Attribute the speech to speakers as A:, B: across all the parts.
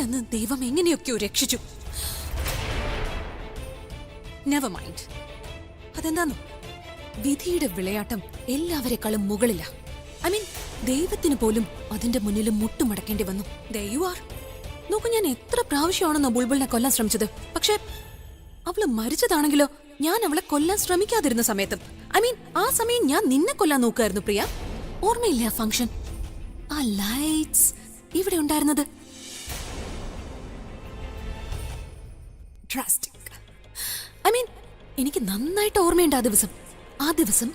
A: അവിടുന്ന് ദൈവം എങ്ങനെയൊക്കെയോ രക്ഷിച്ചു. Never mind. അതെന്താന്നോ, വിധിയുടെ വിളയാട്ടം എല്ലാവരെക്കാളും മുകളില. ഐ മീൻ, ദൈവത്തിന് പോലും അതിന്റെ മുന്നിൽ മുട്ടുമടക്കേണ്ടി വന്നു. ദൈവ നോക്കൂ, ഞാൻ എത്ര പ്രാവശ്യമാണെന്നോ ബുൾബുളിനെ കൊല്ലാൻ ശ്രമിച്ചത്. പക്ഷെ അവള് മരിച്ചതാണെങ്കിലോ ഞാൻ അവളെ കൊല്ലാൻ ശ്രമിക്കാതിരുന്ന സമയത്തും, ഐ മീൻ ആ സമയം ഞാൻ നിന്നെ കൊല്ലാൻ നോക്കുമായിരുന്നു പ്രിയ. ഓർമ്മയില്ലേ ആ ഫംഗ്ഷൻ, ആ ലൈറ്റ്സ് ഇവിടെ ഉണ്ടായിരുന്നത്? ഡ്രാസ്റ്റിക്. ഐ മീൻ എനിക്ക് നന്നായിട്ട് ഓർമ്മയുണ്ട് ആ ദിവസം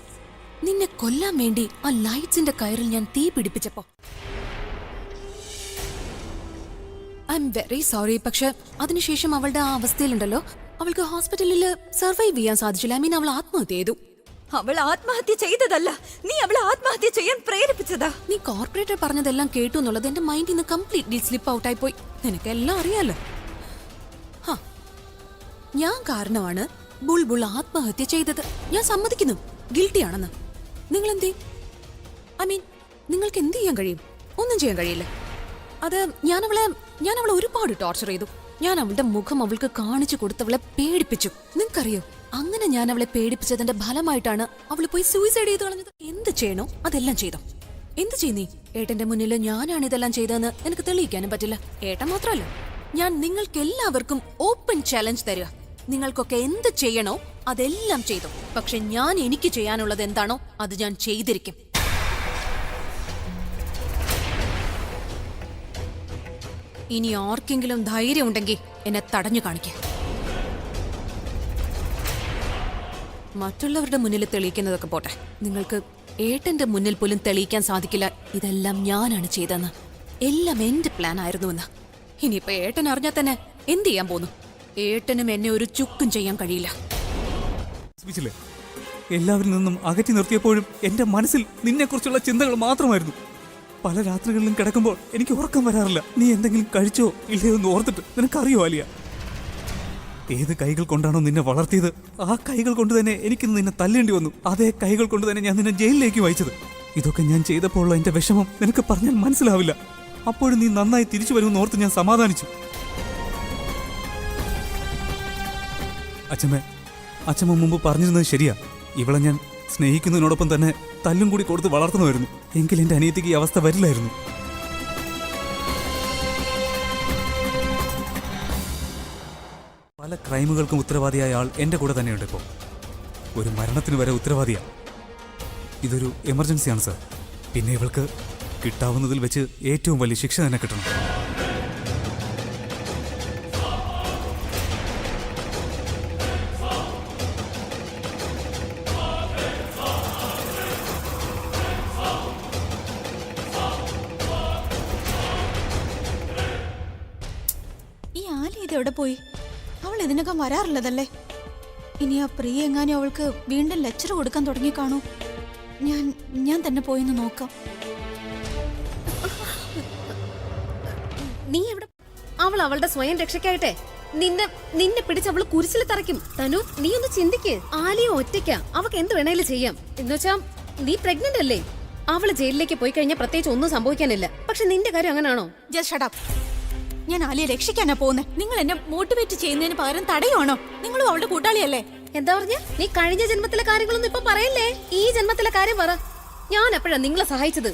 A: നിന്നെ കൊല്ലാൻ വേണ്ടി ആ ലൈറ്റ്സിന്റെ കയറിൽ ഞാൻ തീ പിടിപ്പിച്ചപ്പോ. I'm very sorry. പക്ഷെ അതിനുശേഷം അവളുടെ ആ അവസ്ഥയിലുണ്ടല്ലോ, അവൾക്ക് ഹോസ്പിറ്റലിൽ സർവൈവ് ചെയ്യാൻ സാധിച്ചില്ല. ഐ മീൻ അവൾ ആത്മഹത്യ ചെയ്തു.
B: അവൾ ആത്മഹത്യ ചെയ്തതല്ല, നീ അവളെ ആത്മഹത്യ ചെയ്യാൻ പ്രേരിപ്പിച്ചതാ.
A: നീ കോർപ്പറേറ്റർ പറഞ്ഞതെല്ലാം കേട്ടു എന്നുള്ളത് എന്റെ മൈൻഡിൽ നിന്ന് കംപ്ലീറ്റ്ലി സ്ലിപ്പ് ഔട്ടായി പോയി. നിനക്കെല്ലാം അറിയാലോ. ഞാൻ കാരണമാണ് ബുൾബുൾ ആത്മഹത്യ ചെയ്തത്. ഞാൻ സമ്മതിക്കുന്നു, ഗിൽറ്റിയാണെന്ന്. നിങ്ങൾ എന്തേ? ഐ മീൻ നിങ്ങൾക്ക് എന്ത് ചെയ്യാൻ കഴിയും? ഒന്നും ചെയ്യാൻ കഴിയില്ല. അത് ഞാൻ അവളെ ഒരുപാട് ടോർച്ചർ ചെയ്തു. ഞാൻ അവളുടെ മുഖം അവൾക്ക് കാണിച്ചു കൊടുത്തവളെ പേടിപ്പിച്ചു. നിങ്ങൾക്കറിയോ, അങ്ങനെ ഞാൻ അവളെ പേടിപ്പിച്ചതിന്റെ ഫലമായിട്ടാണ് അവള് പോയി സൂയിസൈഡ് ചെയ്ത് കളഞ്ഞത്. എന്ത് ചെയ്യണോ അതെല്ലാം ചെയ്തോ. എന്ത് ചെയ്യുന്നീ? ഏട്ടന്റെ മുന്നിൽ ഞാനാണ് ഇതെല്ലാം ചെയ്തതെന്ന് എനിക്ക് തെളിയിക്കാനും പറ്റില്ല. ഏട്ടൻ മാത്രമല്ല, ഞാൻ നിങ്ങൾക്ക് എല്ലാവർക്കും ഓപ്പൺ ചാലഞ്ച് തരിക. നിങ്ങൾക്കൊക്കെ എന്ത് ചെയ്യണോ അതെല്ലാം ചെയ്തോ. പക്ഷെ ഞാൻ എനിക്ക് ചെയ്യാനുള്ളത് എന്താണോ അത് ഞാൻ ചെയ്തിരിക്കും. ഇനി ആർക്കെങ്കിലും ധൈര്യം ഉണ്ടെങ്കിൽ എന്നെ തടഞ്ഞു കാണിക്കാം. മറ്റുള്ളവരുടെ മുന്നിൽ തെളിയിക്കുന്നതൊക്കെ പോട്ടെ, നിങ്ങൾക്ക് ഏട്ടന്റെ മുന്നിൽ പോലും തെളിയിക്കാൻ സാധിക്കില്ല ഇതെല്ലാം ഞാനാണ് ചെയ്തതെന്ന്. എല്ലാം എന്റെ പ്ലാൻ ആയിരുന്നുവെന്ന്. ഇനിയിപ്പോ ഏട്ടൻ അറിഞ്ഞാൽ തന്നെ എന്ത് ചെയ്യാൻ പോന്നു? ഏട്ടനും എന്നെ ഒരു ചുക്കും ചെയ്യാൻ കഴിയില്ല.
C: എല്ലാവരിൽ നിന്നും അകറ്റി നിർത്തിയപ്പോഴും എന്റെ മനസ്സിൽ നിന്നെക്കുറിച്ചുള്ള ചിന്തകൾ മാത്രമായിരുന്നു. പല രാത്രികളിലും കിടക്കുമ്പോൾ എനിക്ക് ഉറക്കം വരാറില്ല. നീ എന്തെങ്കിലും കഴിച്ചോ ഇല്ലയോ എന്ന് ഓർത്തിട്ട്. നിനക്കറിയോ ആലിയ, ഏത് കൈകൾ കൊണ്ടാണോ നിന്നെ വളർത്തിയത് ആ കൈകൾ കൊണ്ട് തന്നെ എനിക്കിന്ന് നിന്നെ തല്ലേണ്ടി വന്നു. അതേ കൈകൾ കൊണ്ട് തന്നെ ഞാൻ നിന്നെ ജയിലിലേക്ക് വായിച്ചത്. ഇതൊക്കെ ഞാൻ ചെയ്തപ്പോഴുള്ള എന്റെ വിഷമം നിനക്ക് പറഞ്ഞാൽ മനസ്സിലാവില്ല. അപ്പോഴും നീ നന്നായി തിരിച്ചു വരുമെന്ന് ഓർത്ത് ഞാൻ സമാധാനിച്ചു. അച്ഛമ്മ മുമ്പ് പറഞ്ഞിരുന്നത് ശരിയാ. ഇവളെ ഞാൻ സ്നേഹിക്കുന്നതിനോടൊപ്പം തന്നെ തല്ലും കൂടി കൊടുത്ത് വളർത്തണമായിരുന്നു. എങ്കിൽ എന്റെ അനിയത്തിക്ക് ഈ അവസ്ഥ വരില്ലായിരുന്നു. പല ക്രൈമുകൾക്കും ഉത്തരവാദിയായ ആൾ എന്റെ കൂടെ തന്നെയുണ്ട്. ഇപ്പോൾ ഒരു മരണത്തിന് വരെ ഉത്തരവാദിയാ. ഇതൊരു എമർജൻസിയാണ് സർ. പിന്നെ ഇവൾക്ക് കിട്ടാവുന്നതിൽ വെച്ച് ഏറ്റവും വലിയ ശിക്ഷ തന്നെ കിട്ടണം.
B: എവിടെ പോയി? അവൾ ഇതിനകം വരാറുള്ളതല്ലേ. ഇനി ആ പ്രിയ എങ്ങാനും അവൾക്ക് വീണ്ടും ലെക്ചർ കൊടുക്കാൻ തുടങ്ങി കാണൂ. ഞാൻ തന്നെ പോയിന്ന് നോക്കാം.
D: നീ എവിടെ? അവൾ അവളുടെ സ്വയം രക്ഷയ്ക്കായിട്ടെ നിന്നെ പിടിച്ച് അവള് കുരിശിൽ തറയ്ക്കും. തനു, നീ ഒന്ന് ചിന്തിക്ക്. ആലിയ ഒറ്റയ്ക്കാ, അവക്ക് എന്ത് വേണേലും ചെയ്യാം. എന്നുവെച്ചാ നീ പ്രഗ്നന്റ് അല്ലേ? അവള് ജയിലിലേക്ക് പോയി കഴിഞ്ഞാൽ പ്രത്യേകിച്ച് ഒന്നും സംഭവിക്കാനില്ല. പക്ഷെ നിന്റെ കാര്യം അങ്ങനാണോ?
B: Just shut up. ഞാൻ ആലിയെ രക്ഷിക്കാനാ പോകുന്നത്. നിങ്ങൾ എന്നെ മോട്ടിവേറ്റ് ചെയ്യുന്നതിന് പകരം തടയുവാണോ? നിങ്ങളും അവളുടെ കൂട്ടാളിയല്ലേ?
D: എന്താ പറഞ്ഞ? നീ കഴിഞ്ഞ ജന്മത്തിലെ കാര്യങ്ങളൊന്നും ഇപ്പൊ പറയല്ലേ. ഈ ജന്മത്തിലെ കാര്യം പറ. ഞാൻ എപ്പോഴാ നിങ്ങളെ സഹായിച്ചത്?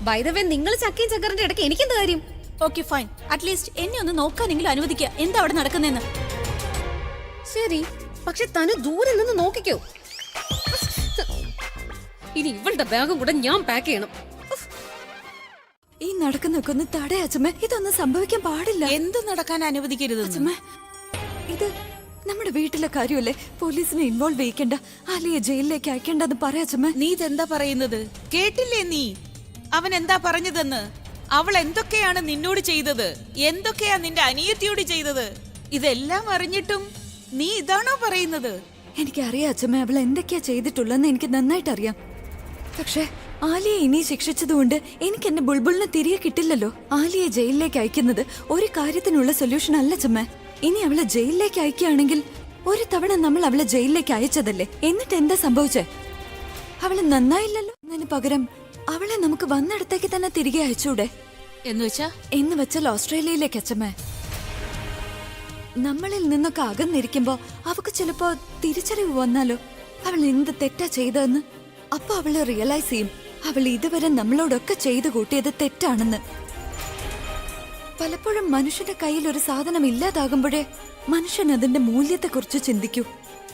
D: ബൈ ദ വേ, നിങ്ങൾ ചക്കയും ചക്കറിന്റെ ഇടയ്ക്ക് എനിക്കെന്ത് കാര്യം?
B: ഓക്കെ ഫൈൻ, അറ്റ്ലീസ്റ്റ് എന്നെ ഒന്ന് നോക്കാനെങ്കിലും അനുവദിക്കുക. എന്താ അവിടെ നടക്കുന്നതെന്ന്.
D: ശരി, പക്ഷെ തനു ദൂരെ നിന്ന് നോക്കിക്കോ. ഇനി ഇവളുടെ ബാഗും കൂടെ ഞാൻ പാക്ക് ചെയ്യണം.
B: ഈ നടക്കുന്നൊക്കെ ഒന്ന് തടയാ അച്ഛമ്മേ. ഇതൊന്നും സംഭവിക്കാൻ പാടില്ല.
E: എന്ത് നടക്കാൻ അനുവദിക്കരുത്
B: അച്ഛമ്മേ. ഇത് നമ്മുടെ വീട്ടിലെ കാര്യമല്ലേ. പോലീസിനെ ഇൻവോൾവ് ചെയ്യിക്കണ്ട, ആലിയെ ജയിലിലേക്ക് അയക്കേണ്ടെന്ന് പറയാ അച്ഛമ്മേ.
E: നീ ഇതെന്താ പറയുന്നത്? കേട്ടില്ലേ നീ അവൻ എന്താ പറഞ്ഞതെന്ന്? അവൾ എന്തൊക്കെയാണ് നിന്നോട് ചെയ്തത്, എന്തൊക്കെയാ നിന്റെ അനിയത്തിയോട് ചെയ്തത്? ഇതെല്ലാം അറിഞ്ഞിട്ടും നീ ഇതാണോ പറയുന്നത്?
B: എനിക്കറിയാം അച്ഛമ്മ, അവൾ എന്തൊക്കെയാ ചെയ്തിട്ടുള്ളതെന്ന് എനിക്ക് നന്നായിട്ട് അറിയാം. പക്ഷേ ആലിയെ ഇനി ശിക്ഷിച്ചതുകൊണ്ട് എനിക്ക് എന്റെ ബുൾബുളിനെ തിരികെ കിട്ടില്ലല്ലോ. ആലിയെ ജയിലിലേക്ക് അയക്കുന്നത് ഒരു കാര്യത്തിനുള്ള സൊല്യൂഷൻ അല്ല അച്ഛമ്മ. ഇനി അവളെ ജയിലിലേക്ക് അയക്കുകയാണെങ്കിൽ ഒരു തവണ നമ്മൾ അവളെ ജയിലിലേക്ക് അയച്ചതല്ലേ, എന്നിട്ട് എന്താ സംഭവിച്ചേ? അവള് നന്നായില്ലല്ലോ. അതിന് പകരം അവളെ നമുക്ക് വന്നിടത്തേക്ക് തന്നെ തിരികെ അയച്ചൂടെ?
D: എന്ന് വെച്ചാൽ
B: ഓസ്ട്രേലിയയിലേക്ക് അച്ഛമ്മ. നമ്മളിൽ നിന്നൊക്കെ അകന്നിരിക്കുമ്പോ അവക്ക് ചിലപ്പോ തിരിച്ചറിവ് വന്നാലോ അവൾ എന്ത് തെറ്റാ ചെയ്തതെന്ന്. അപ്പൊ അവള് റിയലൈസ് ചെയ്യും അവൾ ഇതുവരെ നമ്മളോടൊക്കെ ചെയ്തു കൂട്ടിയത് തെറ്റാണെന്ന്. പലപ്പോഴും മനുഷ്യന്റെ കയ്യിൽ ഒരു സാധനം ഇല്ലാതാകുമ്പോഴേ മനുഷ്യൻ അതിന്റെ മൂല്യത്തെക്കുറിച്ച് ചിന്തിക്കൂ.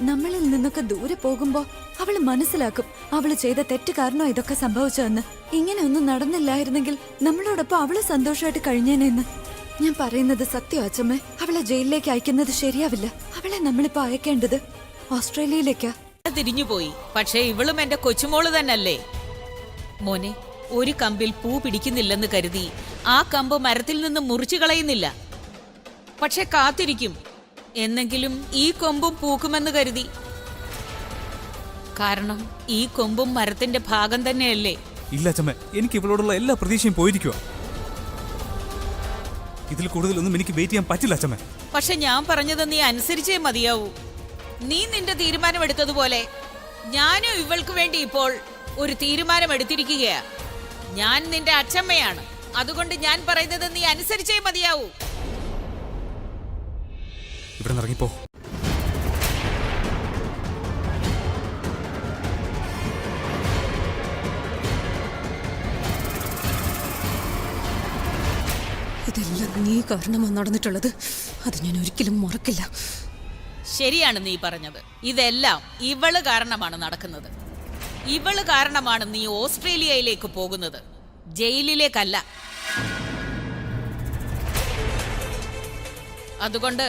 B: നമ്മളിൽ നിന്നൊക്കെ ദൂരെ പോകുമ്പോ അവള് മനസ്സിലാക്കും അവള് ചെയ്ത തെറ്റ് കാരണം ഇതൊക്കെ സംഭവിച്ചതെന്ന്. ഇങ്ങനെ ഒന്നും നടന്നില്ലായിരുന്നെങ്കിൽ നമ്മളോടൊപ്പം അവള് സന്തോഷമായിട്ട് കഴിഞ്ഞേനെന്ന്. ഞാൻ പറയുന്നത് സത്യം അച്ഛമ്മേ. അവളെ ജയിലിലേക്ക് അയക്കുന്നത് ശരിയാവില്ല. അവളെ നമ്മളിപ്പോ അയക്കേണ്ടത് ഓസ്ട്രേലിയയിലേക്കാ.
E: തിരിഞ്ഞുപോയി. പക്ഷേ ഇവളും എന്റെ കൊച്ചുമോള് തന്നല്ലേ. മോനെ, ഒരു കമ്പിൽ പൂ പിടിക്കുന്നില്ലെന്ന് കരുതി ആ കമ്പ് മരത്തിൽ നിന്ന് മുറിച്ചു കളയുന്നില്ല. പക്ഷെ കാത്തിരിക്കും, എന്നെങ്കിലും ഈ കൊമ്പും പൂക്കുമെന്ന് കരുതി. കാരണം ഈ കൊമ്പും മരത്തിന്റെ ഭാഗം തന്നെയല്ലേ.
C: ഇല്ല അച്ഛമ്മ, എനിക്ക് ഇവളോടുള്ള എല്ലാ പ്രതീക്ഷയും പോയിരിക്കുക. ഇതിൽ കൂടുതലൊന്നും എനിക്ക് വെയിറ്റ് ചെയ്യാൻ പറ്റില്ല അച്ഛമ്മ.
E: പക്ഷെ ഞാൻ പറഞ്ഞത് നീ അനുസരിച്ചേ മതിയാവൂ. നീ നിന്റെ തീരുമാനമെടുത്തതുപോലെ ഞാനും ഇവൾക്ക് വേണ്ടി ഇപ്പോൾ ഒരു തീരുമാനമെടുത്തിരിക്കുകയാ. ഞാൻ നിന്റെ അച്ഛമ്മയാണ്. അതുകൊണ്ട് ഞാൻ പറയുന്നത് നീ അനുസരിച്ചേ മതിയാവൂ.
C: ഇവിടെ നിറങ്ങിപ്പോ.
A: ഇതെല്ലാം നീ കാരണമാണ് നടന്നിട്ടുള്ളത്. അത് ഞാൻ ഒരിക്കലും മറക്കില്ല.
E: ശരിയാണ് നീ പറഞ്ഞത്. ഇതെല്ലാം ഇവള് കാരണമാണ് നടക്കുന്നത്. ഇവള് കാരണമാണ് നീ ഓസ്ട്രേലിയയിലേക്ക് പോകുന്നത്, ജയിലിലേക്കല്ല. അതുകൊണ്ട്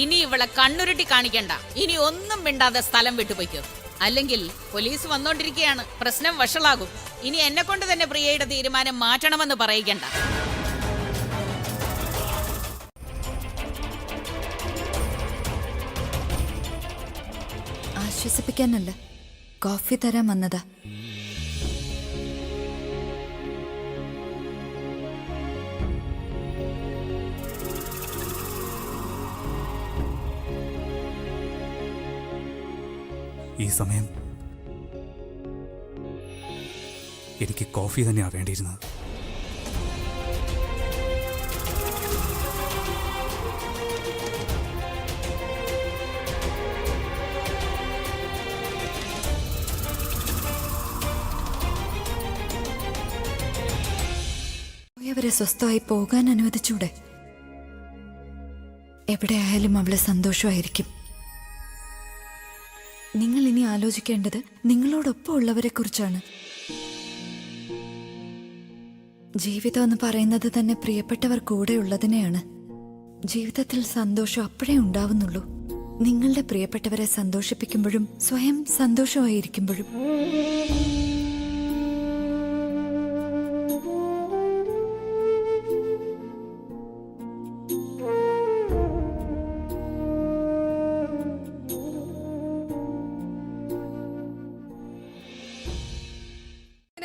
E: ഇനി ഇവളെ കണ്ണുരുട്ടി കാണിക്കണ്ട. ഇനി ഒന്നും മിണ്ടാതെ സ്ഥലം വിട്ടുപോയിക്കോ. അല്ലെങ്കിൽ പോലീസ് വന്നോണ്ടിരിക്കുകയാണ്, പ്രശ്നം വഷളാകും. ഇനി എന്നെ കൊണ്ട് തന്നെ പ്രിയയുടെ തീരുമാനം മാറ്റണമെന്ന് പറയിക്കണ്ട.
B: ആശ്വസിപ്പിക്കാനല്ല, കോഫി തരാൻ വന്നതാ.
C: ഈ സമയം എനിക്ക് കോഫി തന്നെയാണ് വേണ്ടിയിരുന്നത്.
B: അവരെ സ്വസ്ഥമായി പോകാൻ അനുവദിച്ചൂടെ? എവിടെയായാലും അവള് സന്തോഷമായിരിക്കും. നിങ്ങൾ ഇനി ആലോചിക്കേണ്ടത് നിങ്ങളോടൊപ്പം ഉള്ളവരെ കുറിച്ചാണ്. ജീവിതം എന്ന് പറയുന്നത് തന്നെ പ്രിയപ്പെട്ടവർ കൂടെ ഉള്ളതിനെയാണ്. ജീവിതത്തിൽ സന്തോഷം അപ്പോഴേ ഉണ്ടാവുന്നുള്ളൂ നിങ്ങളുടെ പ്രിയപ്പെട്ടവരെ സന്തോഷിപ്പിക്കുമ്പോഴും സ്വയം സന്തോഷമായിരിക്കുമ്പോഴും.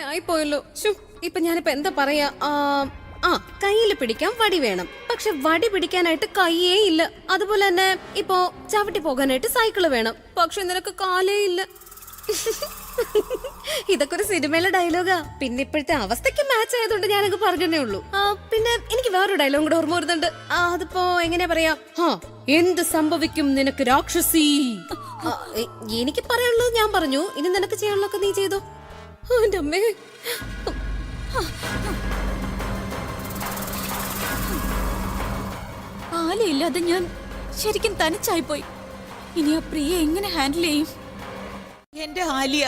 D: ആയിപ്പോയല്ലോ. ഇപ്പൊ ഞാനിപ്പോ എന്താ പറയാ? കയ്യിൽ പിടിക്കാൻ വടി വേണം. പക്ഷെ വടി പിടിക്കാനായിട്ട് കയ്യേ ഇല്ല. അതുപോലെ തന്നെ ഇപ്പോ ചവിട്ടി പോകാനായിട്ട് സൈക്കിള് വേണം. പക്ഷെ നിനക്ക് കാലേ ഇല്ല. ഇതൊക്കെ ഒരു സിനിമയിലെ ഡയലോഗാ. പിന്നെ ഇപ്പോഴത്തെ അവസ്ഥയ്ക്ക് മാച്ച് ആയതുകൊണ്ട് ഞാനങ്ങ് പറഞ്ഞേ ഉള്ളൂ. പിന്നെ എനിക്ക് വേറൊരു ഡയലോഗ് കൂടെ ഓർമ്മ വരുന്നുണ്ട്. അതിപ്പോ എങ്ങനെയാ പറയാ? എന്ത് സംഭവിക്കും നിനക്ക് രാക്ഷസി. എനിക്ക് പറയാനുള്ളത് ഞാൻ പറഞ്ഞു. ഇനി നിനക്ക് ചെയ്യാനുള്ളതൊക്കെ നീ ചെയ്തോ. എന്റെ അമ്മേ,
B: ആലയില്ലാതെ ഞാൻ ശരിക്കും തനിച്ചായിപ്പോയി. ഇനി ആ പ്രിയ എങ്ങനെ ഹാൻഡിൽ ചെയ്യും?
E: എന്റെ ആലിയ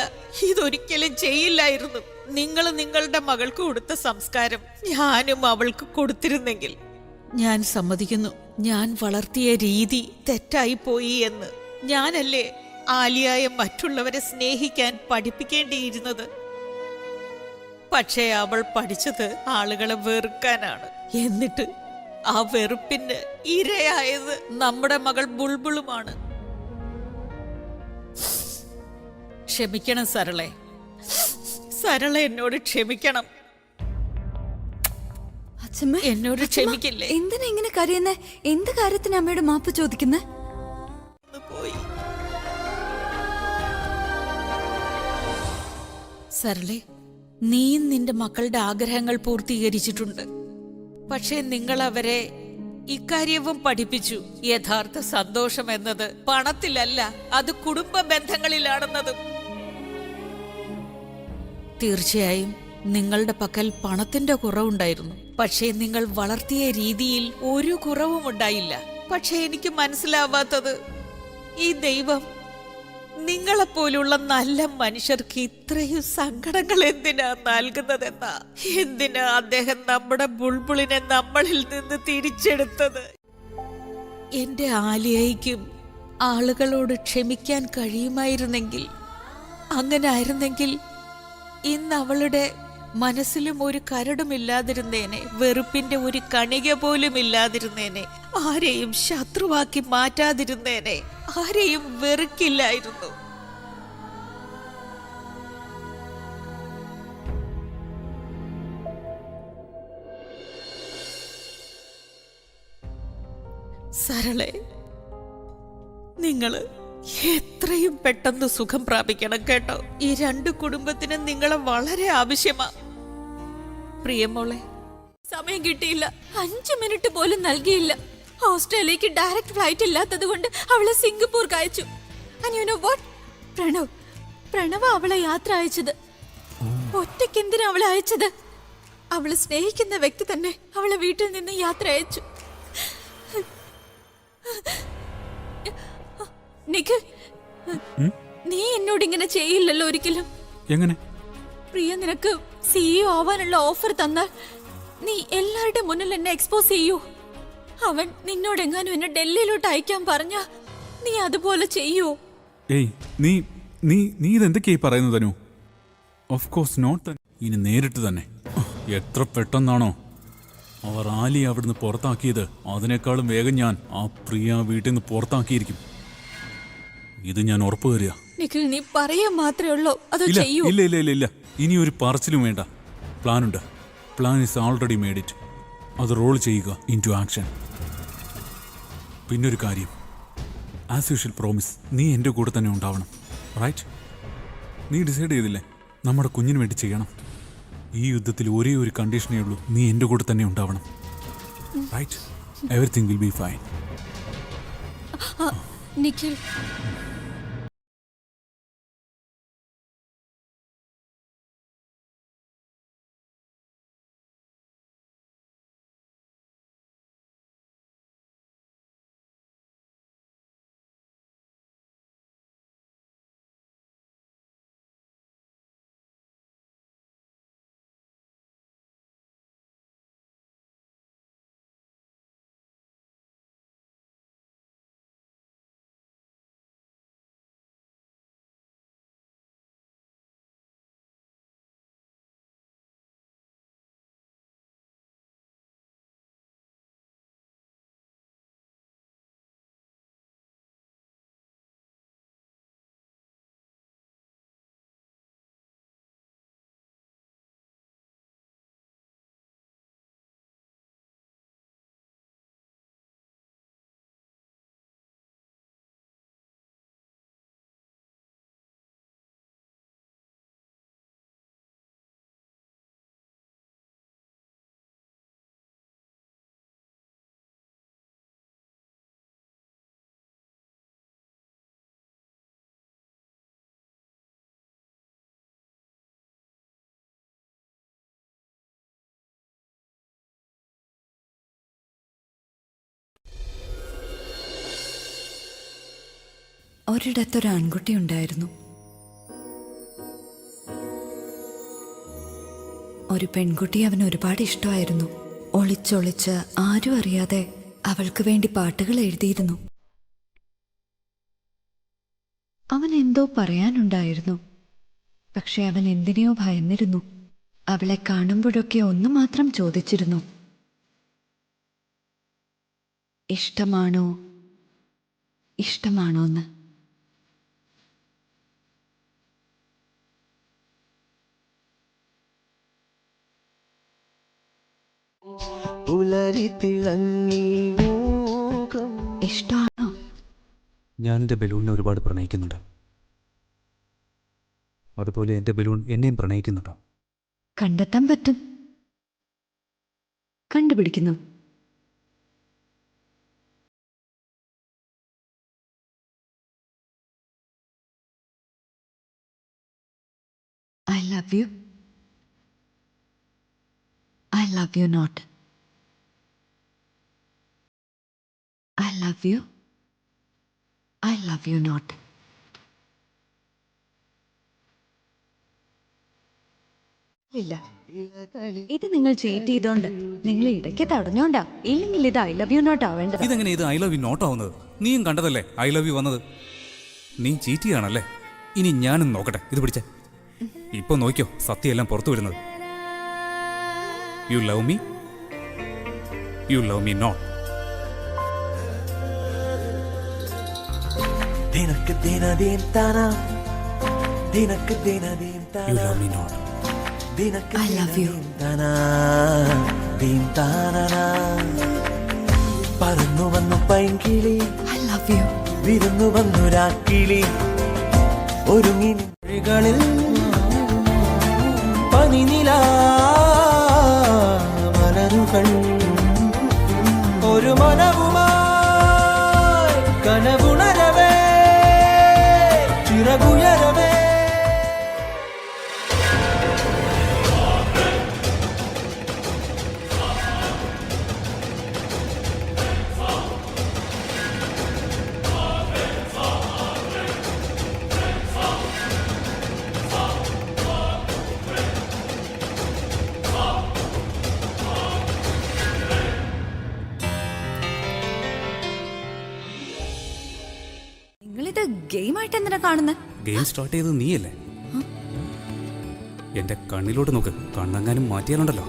E: ഇതൊരിക്കലും ചെയ്യില്ലായിരുന്നു. നിങ്ങൾ നിങ്ങളുടെ മകൾക്ക് കൊടുത്ത സംസ്കാരം ഞാനും അവൾക്ക് കൊടുത്തിരുന്നെങ്കിൽ. ഞാൻ സമ്മതിക്കുന്നു, ഞാൻ വളർത്തിയ രീതി തെറ്റായി പോയി എന്ന്. ഞാനല്ലേ ആലിയായ മറ്റുള്ളവരെ സ്നേഹിക്കാൻ പഠിപ്പിക്കേണ്ടിയിരുന്നത്. പക്ഷേ അവൾ പഠിച്ചത് ആളുകളെ വെറുക്കാനാണ്. എന്നിട്ട് ആ വെറുപ്പിന് ഇരയായത് നമ്മുടെ മകൾ ബുൾബുളുമാണ്. ക്ഷമിക്കണം സരളെ. സരള എന്നോട് ക്ഷമിക്കണം.
B: അച്ഛമ്മ
E: എന്നോട് ക്ഷമിക്കില്ലേ?
B: എന്തിനാ ഇങ്ങനെ കരയുന്നേ? എന്ത് കാര്യത്തിന് അമ്മയുടെ മാപ്പ് ചോദിക്കുന്നേ?
E: പോയി സരളെ, നീയും നിന്റെ മക്കളുടെ ആഗ്രഹങ്ങൾ പൂർത്തീകരിച്ചിട്ടുണ്ട്. പക്ഷേ നിങ്ങൾ അവരെ ഇക്കാര്യവും പഠിപ്പിച്ചു. യഥാർത്ഥ സന്തോഷം എന്നത് പണത്തിലല്ല, അത് കുടുംബ ബന്ധങ്ങളിലാണെന്നതും. തീർച്ചയായും നിങ്ങളുടെ പക്കൽ പണത്തിന്റെ കുറവുണ്ടായിരുന്നു, പക്ഷേ നിങ്ങൾ വളർത്തിയ രീതിയിൽ ഒരു കുറവും ഉണ്ടായില്ല. പക്ഷേ എനിക്ക് മനസ്സിലാവാത്തത്, ഈ ദൈവം നിങ്ങളെപ്പോലുള്ള നല്ല മനുഷ്യർക്ക് ഇത്രയും സങ്കടങ്ങൾ എന്തിനാ നൽകുന്നതെന്നാ. എന്തിനാ അദ്ദേഹം നമ്മുടെ ബുൾബുളിനെ നമ്മളിൽ നിന്ന് തിരിച്ചെടുത്തത്? എന്റെ ആലിയയ്ക്കും ആളുകളോട് ക്ഷമിക്കാൻ കഴിയുമായിരുന്നെങ്കിൽ, അങ്ങനെ ആയിരുന്നെങ്കിൽ ഇന്ന് അവളുടെ മനസ്സിലും ഒരു കരടുമില്ലാതിരുന്നേനെ, വെറുപ്പിന്റെ ഒരു കണിക പോലും ഇല്ലാതിരുന്നേനെ, ആരെയും ശത്രുവാക്കി മാറ്റാതിരുന്നേനെ, ആരെയും വെറുക്കില്ലായിരുന്നു. സരളെ, നിങ്ങള് എത്രയും പെട്ടെന്ന് സുഖം പ്രാപിക്കണം കേട്ടോ. ഈ രണ്ട് കുടുംബത്തിനും നിങ്ങളെ വളരെ ആവശ്യമാ. പ്രിയമോളെ,
B: സമയം കിട്ടിയില്ല, 5 മിനിറ്റ് പോലും നൽകിയില്ല. ഓസ്ട്രേലിയക്ക് ഡയറക്റ്റ് ഫ്ലൈറ്റ് ഇല്ലാത്തത് കൊണ്ട് അവളെ സിംഗപ്പൂർക്ക് അയച്ചു. പ്രണവ് അവളെ യാത്ര അയച്ചത്. ഒറ്റയ്ക്ക് എന്തിനാ അവളെ അയച്ചത്? അവള് സ്നേഹിക്കുന്ന വ്യക്തി തന്നെ അവളെ വീട്ടിൽ നിന്ന് യാത്ര അയച്ചു. നിഖിൽ, നീ എന്നോട് ഇങ്ങനെ ചെയ്യില്ലല്ലോ ഒരിക്കലും.
C: എങ്ങനെ?
B: പ്രിയ നിനക്ക് CEO ആവാനുള്ള ഓഫർ തന്നാൽ നീ എല്ലാവരുടെ മുന്നിൽ എന്നെ എക്സ്പോസ് ചെയ്യൂ. അവൻ നിന്നോടെങ്ങാനും എന്നെ ഡൽഹിയിലോട്ട് അയക്കാൻ പറഞ്ഞ നീ അതുപോലെ ചെയ്യൂ?
F: ഏയ്, നീ നീ നീ ഇതെന്തൊക്കെയായി പറയുന്നത് തനു? Of course not. ഇനി നേരിട്ട് തന്നെ. എത്ര പെട്ടെന്നാണോ അവർ ആലി അവിടുന്ന് പുറത്താക്കിയത്, അതിനേക്കാളും വേഗം ഞാൻ ആ പ്രിയ വീട്ടിൽ നിന്ന് പുറത്താക്കിയിരിക്കും. ഇത് ഞാൻ ഉറപ്പ് തരിക.
B: നിഖിൽ, നീ പറയാൻ മാത്രമേ ഉള്ളൂ, അതോ
F: ഇല്ല
B: ചെയ്യൂ?
F: ഇല്ല ഇല്ല ഇല്ല ഇല്ല, ഇനി ഒരു പറച്ചിലും വേണ്ട. പ്ലാനുണ്ട്. Plan is already made it. അത് റോൾ ചെയ്യുക ഇൻ ടു ആക്ഷൻ. പിന്നൊരു കാര്യം, ആസ് യൂഷ്വൽ പ്രോമിസ്, നീ എൻ്റെ കൂടെ തന്നെ ഉണ്ടാവണം. റൈറ്റ്? നീ ഡിസൈഡ് ചെയ്തില്ലേ നമ്മുടെ കുഞ്ഞിന് വേണ്ടി ചെയ്യണം? ഈ യുദ്ധത്തിൽ ഒരേ ഒരു കണ്ടീഷനേ ഉള്ളൂ, നീ എൻ്റെ കൂടെ തന്നെ ഉണ്ടാവണം. Right? Everything will be fine.
B: Nikhil, ഒരിടത്തൊരു ആൺകുട്ടി ഉണ്ടായിരുന്നു. ഒരു പെൺകുട്ടി അവന് ഒരുപാട് ഇഷ്ടമായിരുന്നു. ഒളിച്ചൊളിച്ച് ആരും അറിയാതെ അവൾക്ക് വേണ്ടി പാട്ടുകൾ എഴുതിയിരുന്നു. അവൻ എന്തോ പറയാനുണ്ടായിരുന്നു, പക്ഷെ അവൻ എന്തിനെയോ ഭയന്നിരുന്നു. അവളെ കാണുമ്പോഴൊക്കെ ഒന്ന് മാത്രം ചോദിച്ചിരുന്നു, ഇഷ്ടമാണോ ഇഷ്ടമാണോന്ന്. ഇഷ്ടമാണോ?
C: ഞാൻ എൻ്റെ ബലൂണിനെ ഒരുപാട് പ്രണയിക്കുന്നുണ്ട്. അതുപോലെ എൻ്റെ ബലൂൺ എന്നെയും പ്രണയിക്കുന്നുണ്ടോ?
B: കണ്ടെത്താൻ പറ്റും, കണ്ടുപിടിക്കുന്നു. love you. I love you not. I love you. I love you not. ഇല്ല, ഇത് നിങ്ങൾ ചീറ്റ് ചെയ്തോണ്ട് നിങ്ങൾ ഇടയ്ക്ക് തടഞ്ഞോണ്ടാ. ഇല്ലെങ്കിൽ ഇത് ഐ ലവ് യു നോട്ട് ആവേണ്ടത്.
C: ഇതെങ്ങനെ ഇത് ഐ ലവ് യു നോട്ട് ആവുന്നത്? നീയും കണ്ടതല്ലേ ഐ ലവ് യു വന്നത്? നീ ചീറ്റ് ചെയ്യാണല്ലേ? ഇനി ഞാനും നോക്കട്ടെ. ഇത് പിടിച്ചേ. ഇപ്പൊ നോക്കിയോ സത്യമെല്ലാം പുറത്തു വരുന്നത്. You love me, you love me not. You love me not.
B: I love you.
G: പറന്നു വന്നു പൈങ്കിളി,
B: I love you.
G: വിരുന്നു വന്നു രാക്കിളി, ഒരുങ്ങി നിഴകളിൽ പനിനില മലരുകൾ, ഒരു മനവുമായി കനവുണരവേ ചിറകുയരവേ.
B: നിങ്ങളിത് ഗെയിമായിട്ട് എന്തിനാ കാണുന്നത്?
C: ഗെയിം സ്റ്റാർട്ട് ചെയ്തത് നീയല്ലേ? എന്റെ കണ്ണിലോട്ട് നോക്ക്. കണ്ണങ്ങാനും മാറ്റിയാലുണ്ടല്ലോ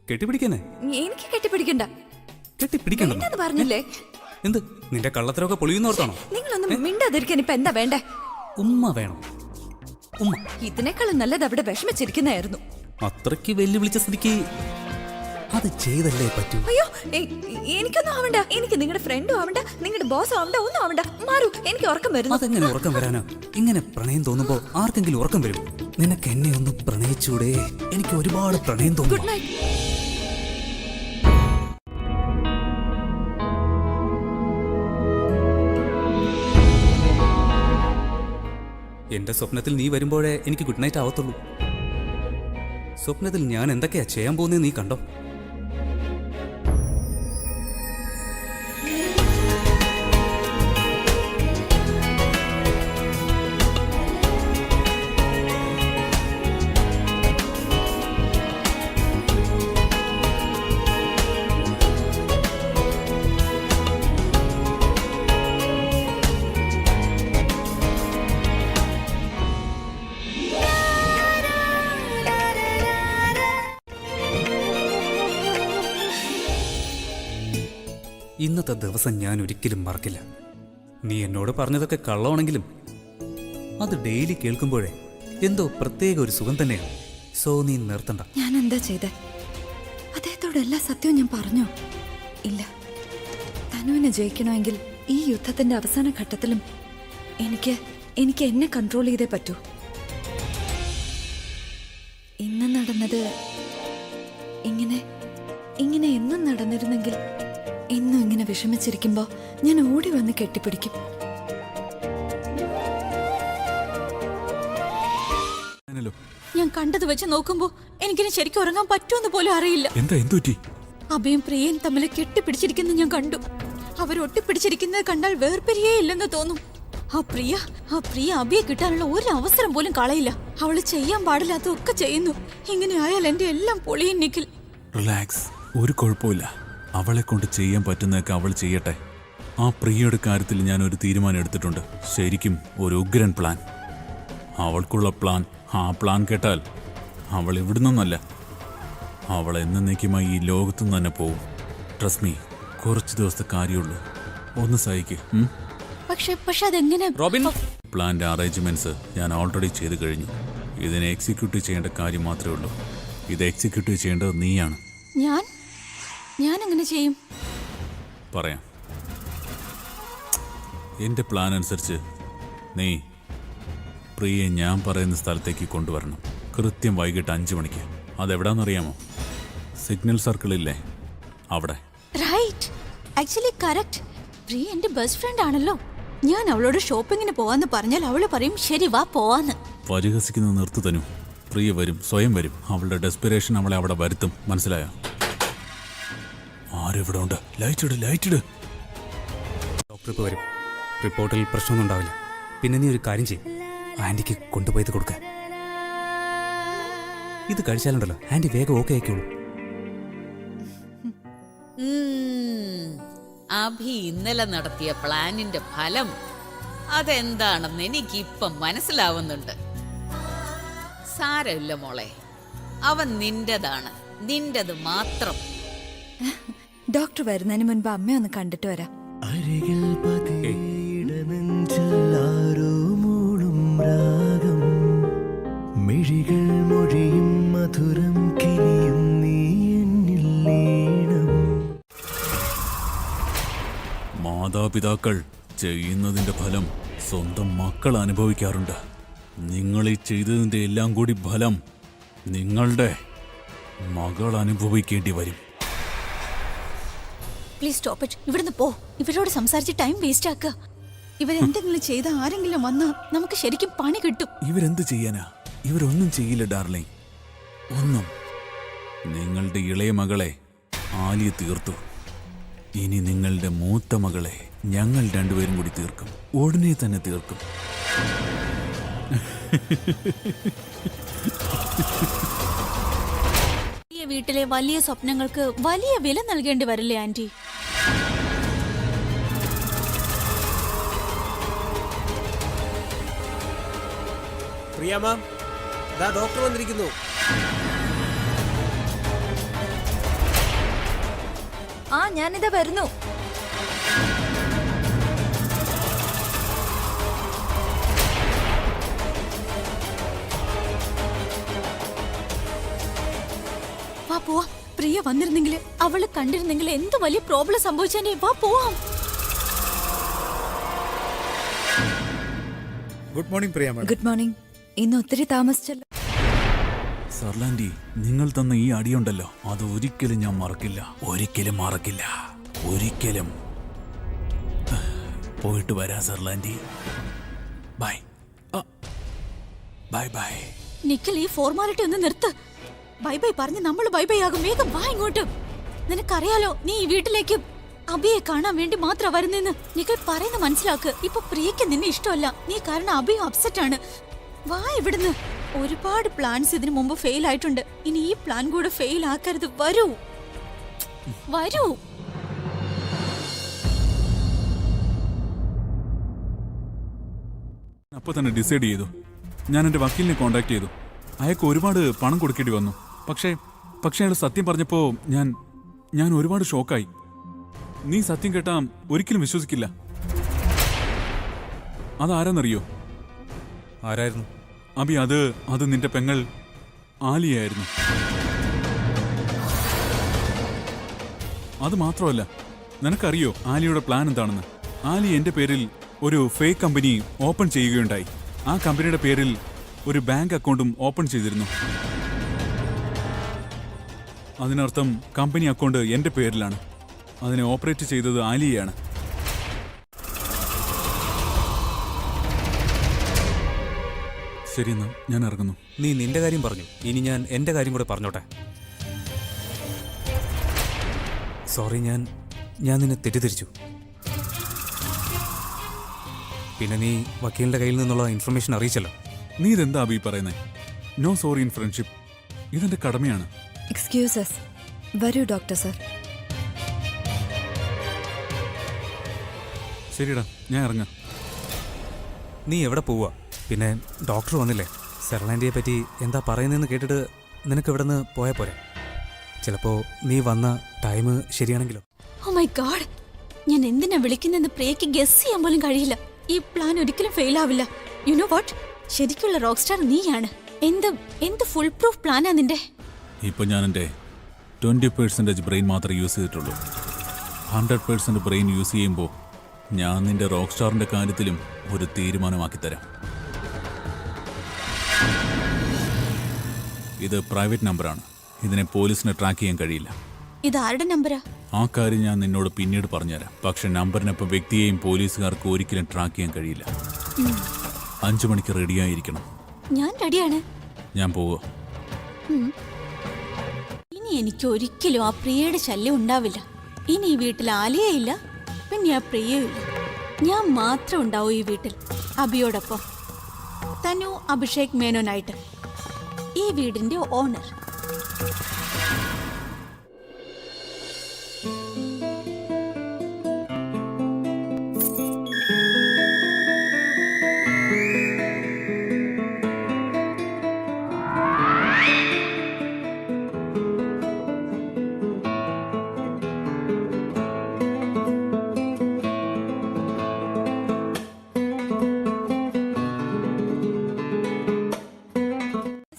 C: കെട്ടിപ്പിടിക്കാനേ.
B: എനിക്ക് കെട്ടിപ്പിടിക്കണ്ട.
C: കെട്ടിപ്പിടിക്കണ്ട
B: വേണ്ടെന്ന് പറഞ്ഞില്ലേ?
C: എന്ത് നിന്റെ കള്ളത്തരമൊക്കെ പൊളിയുന്നോർത്താണോ?
B: നിങ്ങളൊന്നും മിണ്ടാതിരിക്കാൻ ഇപ്പൊ എന്താ വേണ്ടേ?
C: ഉമ്മ വേണം, ഉമ്മ.
B: ഇതിനേക്കാളും നല്ലത് അവിടെ വിഷമിച്ചിരിക്കുന്നതായിരുന്നു.
C: അത്രയ്ക്ക് വെല്ലുവിളിച്ച സ്ഥിതിക്ക് അത് ചെയ്തല്ലേ പറ്റൂ.
B: അയ്യോ, എനിക്കൊന്നും ആവണ്ട. എനിക്ക് നിങ്ങളുടെ ഫ്രണ്ടും ആവണ്ട, നിങ്ങളുടെ ബോസും ആവണ്ട, ഒന്നും ആവണ്ട. മാറൂ, എനിക്ക് ഉറക്കം വരുന്നു.
C: അതെങ്ങനെ ഉറക്കം വരാനാ? ഇങ്ങനെ പ്രണയം തോന്നുമ്പോ ആർക്കെങ്കിലും ഉറക്കം വരും. നിനക്ക് എന്നെ ഒന്ന് പ്രണയിച്ചൂടെ? എനിക്ക് ഒരുപാട് പ്രണയം തോന്നുന്നു.
B: Good night.
C: എന്റെ സ്വപ്നത്തിൽ നീ വരുമ്പോഴേ എനിക്ക് ഗുഡ് നൈറ്റ് ആവത്തുള്ളൂ. സ്വപ്നത്തിൽ ഞാൻ എന്തൊക്കെയാ ചെയ്യാൻ പോകുന്നത് നീ കണ്ടോ? ഇന്നത്തെ ദിവസം ഞാൻ ഒരിക്കലും മറക്കില്ല. നീ എന്നോട് പറഞ്ഞതൊക്കെ കള്ളമാണെങ്കിലും അത് ഡെയിലി കേൾക്കുമ്പോഴേ എന്തോ പ്രത്യേക ഒരു സുഖം തന്നെയാണ്. സോ നീ നിർത്തണ്ട.
B: ഞാൻ എന്താ ചെയ്തേ? അദ്ദേഹത്തോട് എല്ലാ സത്യവും ഞാൻ പറഞ്ഞോ? ഇല്ല. തനുവിനെ ജയിക്കണമെങ്കിൽ ഈ യുദ്ധത്തിന്റെ അവസാന ഘട്ടത്തിലും എനിക്ക് എന്നെ കൺട്രോൾ ചെയ്തേ പറ്റൂ. ഇന്ന് നടന്നത് ഇങ്ങനെ എന്നും നടന്നിരുന്നെങ്കിൽ എന്നും ഇങ്ങനെ വിഷമിച്ചിരിക്കുമ്പോ ഞാൻ ഓടി വന്ന് കെട്ടിപ്പിടിക്കും.
H: ഞാൻ കണ്ടത് വെച്ച് നോക്കുമ്പോ എനിക്കിനി ശരിക്കും ഉറങ്ങാൻ പറ്റുമെന്ന് പോലും അറിയില്ല.
F: എന്തുപറ്റി?
H: അഭയും പ്രിയയും തമ്മിൽ കെട്ടിപ്പിടിച്ചിരിക്കുന്നത് ഞാൻ കണ്ടു. അവരൊട്ടിപ്പിടിച്ചിരിക്കുന്നത് കണ്ടാൽ വേർപിരിയേ ഇല്ലെന്ന് തോന്നും. ആ പ്രിയ അഭിയെ കിട്ടാനുള്ള ഒരു അവസരം പോലും കളയില്ല. അവള് ചെയ്യാൻ പാടില്ലാത്തതൊക്കെ ചെയ്യുന്നു. ഇങ്ങനെ ആയാൽ എന്റെ എല്ലാം പൊളിയും നിഖിൽ.
F: റിലാക്സ്, ഒരു കുഴപ്പമില്ല. അവളെ കൊണ്ട് ചെയ്യാൻ പറ്റുന്നതൊക്കെ അവൾ ചെയ്യട്ടെ. ആ പ്രിയയുടെ കാര്യത്തിൽ ഞാൻ ഒരു തീരുമാനം എടുത്തിട്ടുണ്ട്. ശരിക്കും ഒരു ഉഗ്രൻ പ്ലാൻ. അവൾക്കുള്ള പ്ലാൻ, ആ പ്ലാൻ കേട്ടാൽ അവൾ ഇവിടുന്നല്ല, അവൾ എന്നേക്കുമായി ഈ ലോകത്തുനിന്ന് തന്നെ പോവും. ട്രസ്റ്റ് മീ, കുറച്ച് ദിവസത്തെ കാര്യമുള്ളൂ. ഒന്ന് സഹിക്ക്.
H: പക്ഷെ അതെങ്ങനെ?
C: റോബിൻ,
F: പ്ലാന്റെ അറേഞ്ച്മെന്റ്സ് ഞാൻ ഓൾറെഡി ചെയ്തു കഴിഞ്ഞു. ഇതിനെ എക്സിക്യൂട്ടീവ് ചെയ്യേണ്ട കാര്യം മാത്രമേ ഉള്ളൂ. ഇത് എക്സിക്യൂട്ടീവ് ചെയ്യേണ്ടത് നീയാണ്.
H: ഞാൻ എങ്ങനെ ചെയ്യും?
F: പറയാം. എൻ്റെ പ്ലാൻ അനുസരിച്ച് നീ പ്രിയെ ഞാൻ പറയുന്ന സ്ഥലത്തേക്ക് കൊണ്ടുവരണം. കൃത്യം വൈകിട്ട് 5 മണിക്ക്. അതെവിടാന്നറിയാമോ? സിഗ്നൽ സർക്കിളില്ലേ, അവിടെ.
H: Right, actually correct. പ്രിയ എന്റെ ബെസ്റ്റ് ഫ്രണ്ട് ആണല്ലോ. ഞാൻ അവളോട് ഷോപ്പിങ്ങിന് പോവാന്ന് പറഞ്ഞാൽ അവള് പറയും ശരി വാ പോവാന്ന്.
F: പരിഹസിക്കുന്നത് നിർത്തു തനു. പ്രിയ വരും, സ്വയം വരും. അവളുടെ ഡെസ്പിറേഷൻ അവളെ അവിടെ വരുത്തും. മനസ്സിലായോ? ആരെവിടെ ഉണ്ട്? ലൈറ്റിട്, ലൈറ്റിട്.
I: ഡോക്ടർ ഇപ്പോൾ വരും. റിപ്പോർട്ടിൽ പ്രശ്നമൊന്നും ഉണ്ടാവില്ല. പിന്നെ നീ ഒരു കാര്യം ചെയ്യും, ആൻറ്റിക്ക് കൊണ്ടുപോയത് കൊടുക്ക. ഇത് കഴിച്ചാലുണ്ടല്ലോ ആൻറ്റി വേഗം ഓക്കെ ആയിക്കോളൂ.
E: അഭി ഇന്നലെ നടത്തിയ പ്ലാനിന്റെ ഫലം അതെന്താണെന്ന് എനിക്കിപ്പം മനസ്സിലാവുന്നുണ്ട്. സാരമില്ല മോളെ, അവൻ നിന്റേതാണ്, നിന്റേത് മാത്രം.
B: ഡോക്ടർ വരുന്നതിന് മുൻപ് അമ്മ ഒന്ന് കണ്ടിട്ട് വരാം.
G: അരികിൽ പതിയിട നെഞ്ചിൽ ആരോ മൂളും രാഗം, മിഴികൾ മൊഴിയും മധുരം കിനിയും നീ എന്നിൽ ലീനം.
F: മാതാപിതാക്കൾ ചെയ്യുന്നതിന്റെ ഫലം സ്വന്തം മക്കൾ അനുഭവിക്കാറുണ്ട്. നിങ്ങൾ ഈ ചെയ്തതിന്റെ എല്ലാം കൂടി ഫലം നിങ്ങളുടെ മകൾ അനുഭവിക്കേണ്ടി വരും.
H: Please stop it. ഇവിടുന്ന് പോ. ഇവരോട് സംസാരിച്ച് ടൈം വേസ്റ്റ് ആക്കുക. ഇവരെന്തെങ്കിലും ചെയ്ത ആരെങ്കിലും വന്നാ നമുക്ക് ശരിക്കും പണി കിട്ടും.
F: ഇവരെന്ത് ചെയ്യാനാ? ഇവരൊന്നും ചെയ്യില്ല ഡാർലിംഗ്, ഒന്നും. നിങ്ങളുടെ ഇളയ മകളെ ആലിയ തീർത്തു. ഇനി നിങ്ങളുടെ മൂത്ത മകളെ ഞങ്ങൾ രണ്ടുപേരും കൂടി തീർക്കും. ഉടനെ തന്നെ തീർക്കും.
H: ഈ വീട്ടിലെ വലിയ സ്വപ്നങ്ങൾക്ക് വലിയ വില നൽകേണ്ടി വരില്ലേ ആന്റി?
J: പ്രിയ മാം, ദാ ഡോക്ടർ വന്നിരിക്കുന്നു.
B: ആ ഞാനിതാ വരുന്നു.
H: വാ പോവാ. പ്രിയ വന്നിരുന്നെങ്കിൽ, അവള് കണ്ടിരുന്നെങ്കിൽ എന്ത് വലിയ പ്രോബ്ലം സംഭവിച്ചേ. വാ പോവാം.
J: Good morning Priya ma'am.
B: Good morning. ഇന്ന് ഒത്തിരി താമസിച്ചല്ലോ.
F: സർലാൻഡി, നിങ്ങൾ തന്ന ഈ അടിയുണ്ടല്ലോ, അത് ഒരിക്കലും ഞാൻ മറക്കില്ല. ഒരിക്കലും മറക്കില്ല. ഒരിക്കലും. പോയിട്ട് വരാ സർലാൻഡി. Bye bye bye.
H: നിഖിൽ, ഈ ഫോർമാലിറ്റി ഒന്ന് നിർത്ത്. ബൈ ബൈ പറഞ്ഞ് നമ്മൾ ബൈ ബൈ ആകും. വേഗം വാ ഇങ്ങോട്ട്. നിനക്കറിയാലോ നീ ഈ വീട്ടിലേക്ക് അബിയെ കാണാൻ വേണ്ടി മാത്രം വരുന്നെന്ന്. നിഖിൽ പറയുന്ന മനസ്സിലാക്ക്. ഇപ്പൊ പ്രിയക്ക് നിന്നെ ഇഷ്ടമല്ല. നീ കാരണം അബി അപ്സെറ്റ് ആണ്. വാ ഇവിടുന്ന്. ഒരുപാട് പ്ലാൻസ് ഇതിനു മുമ്പ് ഫെയിൽ ആയിട്ടുണ്ട്. ഇനി ഈ പ്ലാൻ കൂടെ ഫെയിൽ ആക്കരുത്. വരൂ വരൂ.
F: അപ്പൊ തന്നെ ഡിസൈഡ് ചെയ്തു. ഞാൻ എൻ്റെ വക്കീലിനെ കോണ്ടാക്ട് ചെയ്തു. അയാൾക്ക് ഒരുപാട് പണം കൊടുക്കേണ്ടി വന്നു. പക്ഷേ അയാൾ സത്യം പറഞ്ഞപ്പോ ഞാൻ ഒരുപാട് ഷോക്കായി. നീ സത്യം കേട്ടാ ഒരിക്കലും വിശ്വസിക്കില്ല. അതാരെന്നറിയോ?
I: ആരായിരുന്നു?
F: അബി, അത് നിന്റെ പെങ്ങൾ ആലിയായിരുന്നു. അത് മാത്രമല്ല, നിനക്കറിയോ ആലിയുടെ പ്ലാൻ എന്താണെന്ന്? ആലി എന്റെ പേരിൽ ഒരു ഫേക്ക് കമ്പനി ഓപ്പൺ ചെയ്യുകയുണ്ടായി. ആ കമ്പനിയുടെ പേരിൽ ഒരു ബാങ്ക് അക്കൗണ്ടും ഓപ്പൺ ചെയ്തിരുന്നു. അതിനർത്ഥം കമ്പനി അക്കൗണ്ട് എന്റെ പേരിലാണ്. അതിനെ ഓപ്പറേറ്റ് ചെയ്തത് ആലിയയാണ്. ശരിയെന്നാ, ഞാൻ ഇറങ്ങുന്നു.
I: നീ നിന്റെ കാര്യം പറഞ്ഞു, ഇനി ഞാൻ എൻ്റെ കാര്യം കൂടെ പറഞ്ഞോട്ടെ. സോറി, ഞാൻ നിന്നെ തെറ്റിദ്ധരിച്ചു. പിന്നെ നീ വക്കീലിന്റെ കയ്യിൽ നിന്നുള്ള ഇൻഫർമേഷൻ അറിയിച്ചല്ലോ.
F: നീ ഇതെന്താ അബി പറയുന്നേ? No sorry in friendship. ഇതെന്റെ കടമയാണ്.
B: എക്സ്ക്യൂസസ്. വരൂ ഡോക്ടർ സർ.
F: ശരിടാ, ഞാൻ ഇറങ്ങാം.
I: നീ എവിടെ പോവുക? പിന്നെ ഡോക്ടർ വന്നില്ലേ? സെർലാൻഡിയെ പറ്റി എന്താ പറയുന്നതെന്ന് കേട്ടിട്ട് നിനക്ക് ഇവിടെ നിന്ന് പോയാൽ പോരെ? ചിലപ്പോൾ നീ വന്ന ടൈം ശരിയാണെങ്കിലോ?
H: ഓ മൈ ഗോഡ്, ഞാൻ എന്തിനാ വിളിക്കുന്നെന്ന് പ്രിയക്ക് ഗസ് ചെയ്യാൻ പോലും കഴിയില്ല. ഈ പ്ലാൻ ഒരിക്കലും ഫെയിൽ ആവില്ല. യു നോ വാട്ട്, ശരിക്കുള്ള റോക്ക് സ്റ്റാർ നീയാണ്. എന്ത് ഫുൾ പ്രൂഫ് പ്ലാനാ നിന്റെ?
F: ഇപ്പൊ ഞാൻ എൻ്റെ 20% ബ്രെയിൻ മാത്രമേ യൂസ് ചെയ്തിട്ടുള്ളൂ. 100% ബ്രെയിൻ യൂസ് ചെയ്യുമ്പോൾ ഞാൻ നിന്റെ റോക്ക് സ്റ്റാറിന്റെ കാര്യത്തിലും ഒരു തീരുമാനമാക്കി തരാം. ഇത് പ്രൈവറ്റ് നമ്പറാണ്. ഇതിനെ പോലീസിന് ട്രാക്ക് ചെയ്യാൻ കഴിയില്ല.
H: ഇത് ആരുടെ നമ്പരാ?
F: ആ കാര്യം ഞാൻ നിന്നോട് പിന്നീട് പറഞ്ഞുതരാം. പക്ഷെ നമ്പറിനൊപ്പം വ്യക്തിയെയും പോലീസുകാർക്ക് ഒരിക്കലും ട്രാക്ക് ചെയ്യാൻ കഴിയില്ല. 5 മണിക്ക് റെഡിയായിരിക്കണം.
H: ഞാൻ റെഡിയാണ്.
F: ഞാൻ പോവോ?
H: ഇനി എനിക്ക് ഒരിക്കലും ആ പ്രിയയുടെ ശല്യം ഉണ്ടാവില്ല. ഇനി ഈ വീട്ടിൽ ആലിയയില്ല, പിന്നെ ആ പ്രിയയില്ല. ഞാൻ മാത്രം ഉണ്ടാവും ഈ വീട്ടിൽ അബിയോടൊപ്പം. തനു അഭിഷേക് മേനോനായിട്ട് ഈ വീടിന്റെ ഓണർ.